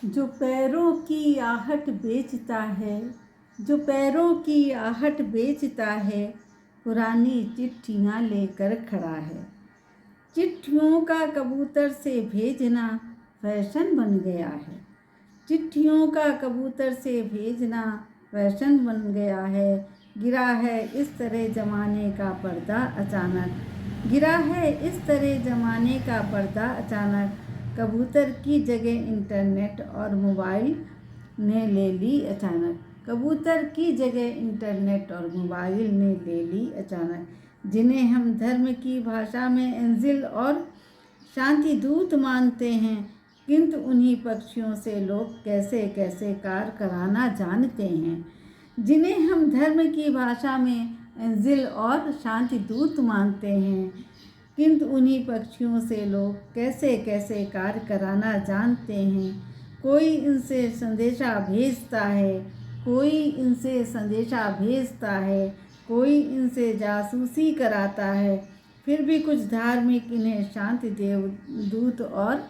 जो पैरों की आहट बेचता है, जो पैरों की आहट बेचता है, पुरानी चिट्ठियाँ लेकर खड़ा है। चिट्ठियों का कबूतर से भेजना फैशन बन गया है। चिट्ठियों का कबूतर से भेजना फैशन बन गया है। गिरा है इस तरह ज़माने का पर्दा अचानक, गिरा है इस तरह ज़माने का पर्दा अचानक। कबूतर की जगह इंटरनेट और मोबाइल ने ले ली अचानक, कबूतर की जगह इंटरनेट और मोबाइल ने ले ली अचानक। जिन्हें हम धर्म की भाषा में एंजिल और शांति दूत मानते हैं, किंतु उन्हीं पक्षियों से लोग कैसे कैसे कार्य कराना जानते हैं। जिन्हें हम धर्म की भाषा में एंजिल और शांति दूत मानते हैं, किंतु उन्हीं पक्षियों से लोग कैसे कैसे कार्य कराना जानते हैं। कोई इनसे संदेशा भेजता है, कोई इनसे संदेशा भेजता है, कोई इनसे जासूसी कराता है। फिर भी कुछ धार्मिक इन्हें शांति देवदूत और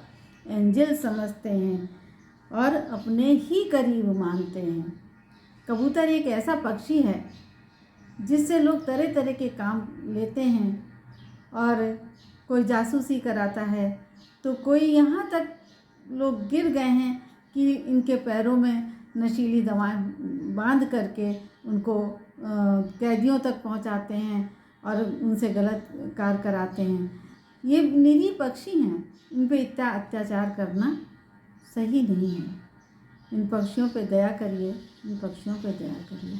एंजल समझते हैं और अपने ही करीब मानते हैं। कबूतर एक ऐसा पक्षी है जिससे लोग तरह तरह के काम लेते हैं, और कोई जासूसी कराता है, तो कोई यहाँ तक लोग गिर गए हैं कि इनके पैरों में नशीली दवाएं बांध करके उनको कैदियों तक पहुंचाते हैं और उनसे गलत कार्य कराते हैं। ये निरीह पक्षी हैं, इन पे इतना अत्याचार करना सही नहीं है। इन पक्षियों पे दया करिए, इन पक्षियों पे दया करिए।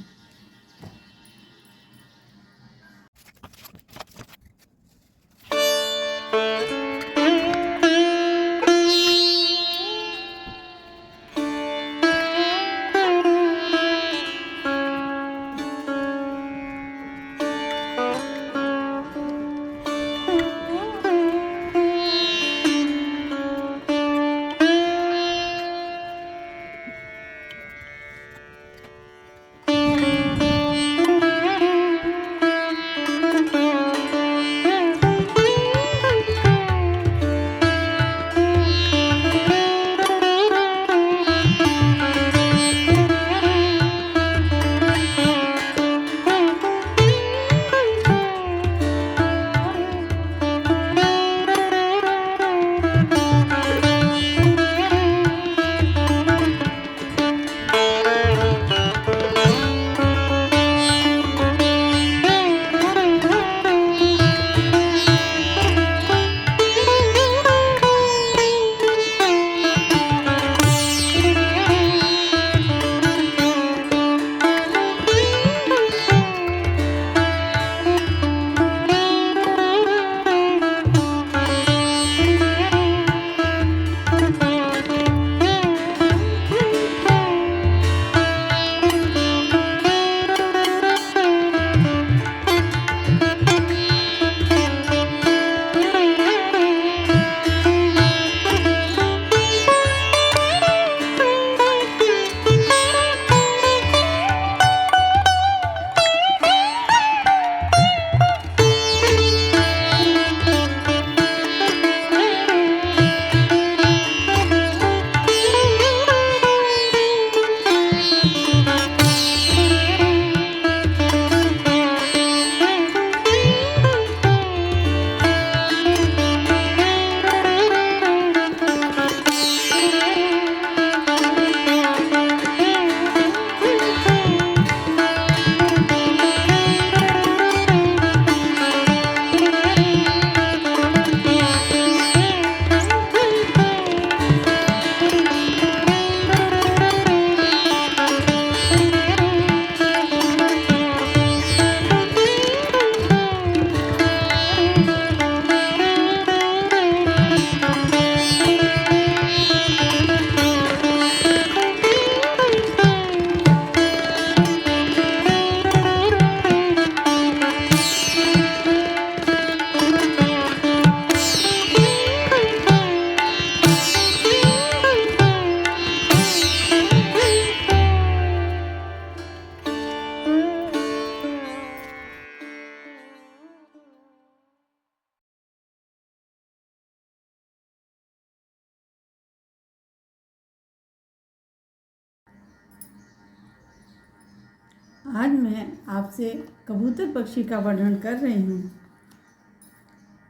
आज मैं आपसे कबूतर पक्षी का वर्णन कर रही हूँ।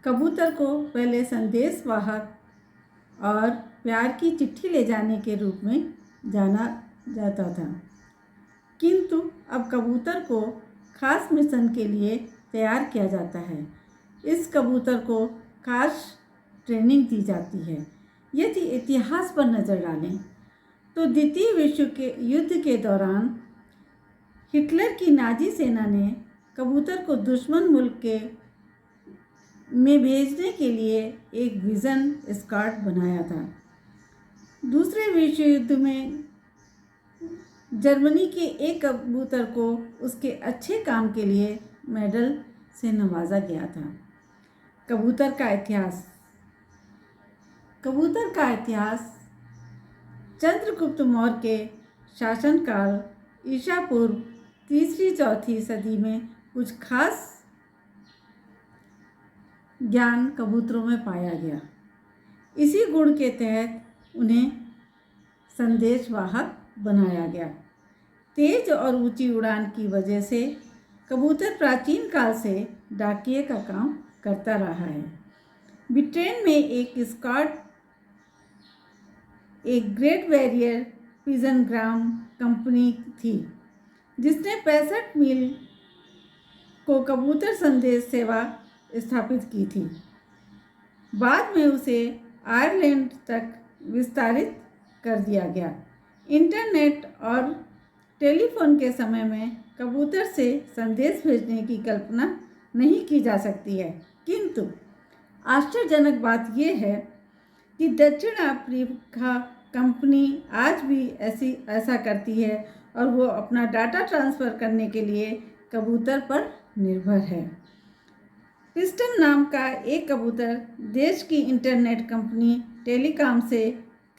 कबूतर को पहले संदेश वाहक और प्यार की चिट्ठी ले जाने के रूप में जाना जाता था, किंतु अब कबूतर को खास मिशन के लिए तैयार किया जाता है। इस कबूतर को खास ट्रेनिंग दी जाती है। यदि इतिहास पर नज़र डालें तो द्वितीय विश्व के युद्ध के दौरान हिटलर की नाजी सेना ने कबूतर को दुश्मन मुल्क में भेजने के लिए एक विजन स्क्वाड बनाया था। दूसरे विश्व युद्ध में जर्मनी के एक कबूतर को उसके अच्छे काम के लिए मेडल से नवाजा गया था। कबूतर का इतिहास चंद्रगुप्त मौर्य के शासनकाल ईसा पूर्व 3री-4थी सदी में कुछ खास ज्ञान कबूतरों में पाया गया। इसी गुण के तहत उन्हें संदेशवाहक बनाया गया। तेज और ऊंची उड़ान की वजह से कबूतर प्राचीन काल से डाकिये का काम करता रहा है। ब्रिटेन में एक स्क्वाड एक ग्रेट बैरियर पिजन ग्राम कंपनी थी, जिसने 65 मील को कबूतर संदेश सेवा स्थापित की थी। बाद में उसे आयरलैंड तक विस्तारित कर दिया गया। इंटरनेट और टेलीफोन के समय में कबूतर से संदेश भेजने की कल्पना नहीं की जा सकती है, किंतु आश्चर्यजनक बात यह है कि दक्षिण अफ्रीका कंपनी आज भी ऐसा करती है और वो अपना डाटा ट्रांसफ़र करने के लिए कबूतर पर निर्भर है। पिस्टन नाम का एक कबूतर देश की इंटरनेट कंपनी टेलीकॉम से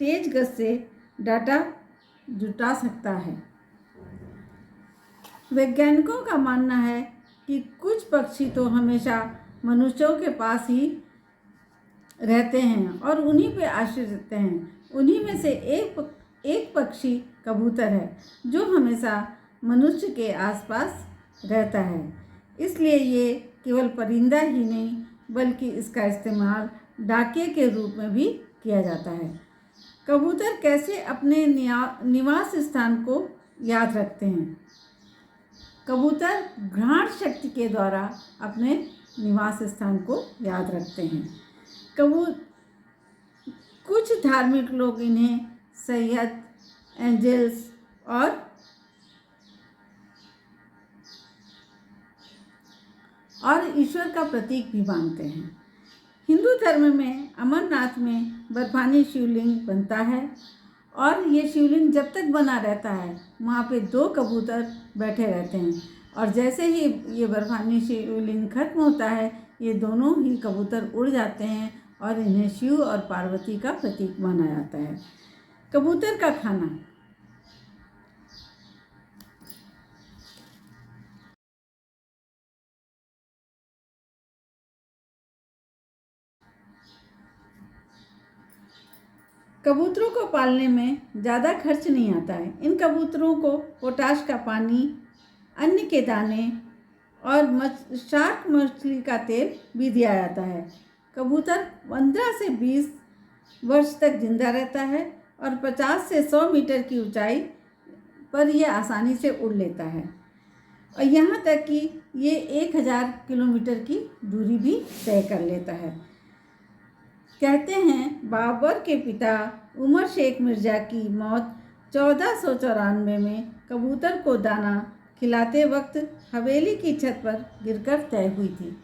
तेज गति से डाटा जुटा सकता है। वैज्ञानिकों का मानना है कि कुछ पक्षी तो हमेशा मनुष्यों के पास ही रहते हैं और उन्हीं पे आश्रित रहते हैं। उन्हीं में से एक पक्षी कबूतर है जो हमेशा मनुष्य के आसपास रहता है। इसलिए ये केवल परिंदा ही नहीं बल्कि इसका इस्तेमाल डाकिये के रूप में भी किया जाता है। कबूतर कैसे अपने निवास स्थान को याद रखते हैं? कबूतर घ्राण शक्ति के द्वारा अपने निवास स्थान को याद रखते हैं। कुछ धार्मिक लोग इन्हें सैयद, एंजल्स और ईश्वर का प्रतीक भी मानते हैं। हिंदू धर्म में अमरनाथ में बर्फानी शिवलिंग बनता है और ये शिवलिंग जब तक बना रहता है वहाँ पे 2 कबूतर बैठे रहते हैं और जैसे ही ये बर्फानी शिवलिंग खत्म होता है ये दोनों ही कबूतर उड़ जाते हैं और इन्हें शिव और पार्वती का प्रतीक माना जाता है। कबूतर का खाना। कबूतरों को पालने में ज़्यादा खर्च नहीं आता है। इन कबूतरों को पोटाश का पानी, अन्न के दाने और शार्क मछली का तेल भी दिया जाता है। कबूतर 15 से 20 वर्ष तक जिंदा रहता है और 50 से 100 मीटर की ऊंचाई पर यह आसानी से उड़ लेता है और यहाँ तक कि ये 1000 किलोमीटर की दूरी भी तय कर लेता है। कहते हैं बाबर के पिता उमर शेख मिर्ज़ा की मौत 1494 में कबूतर को दाना खिलाते वक्त हवेली की छत पर गिरकर तय हुई थी।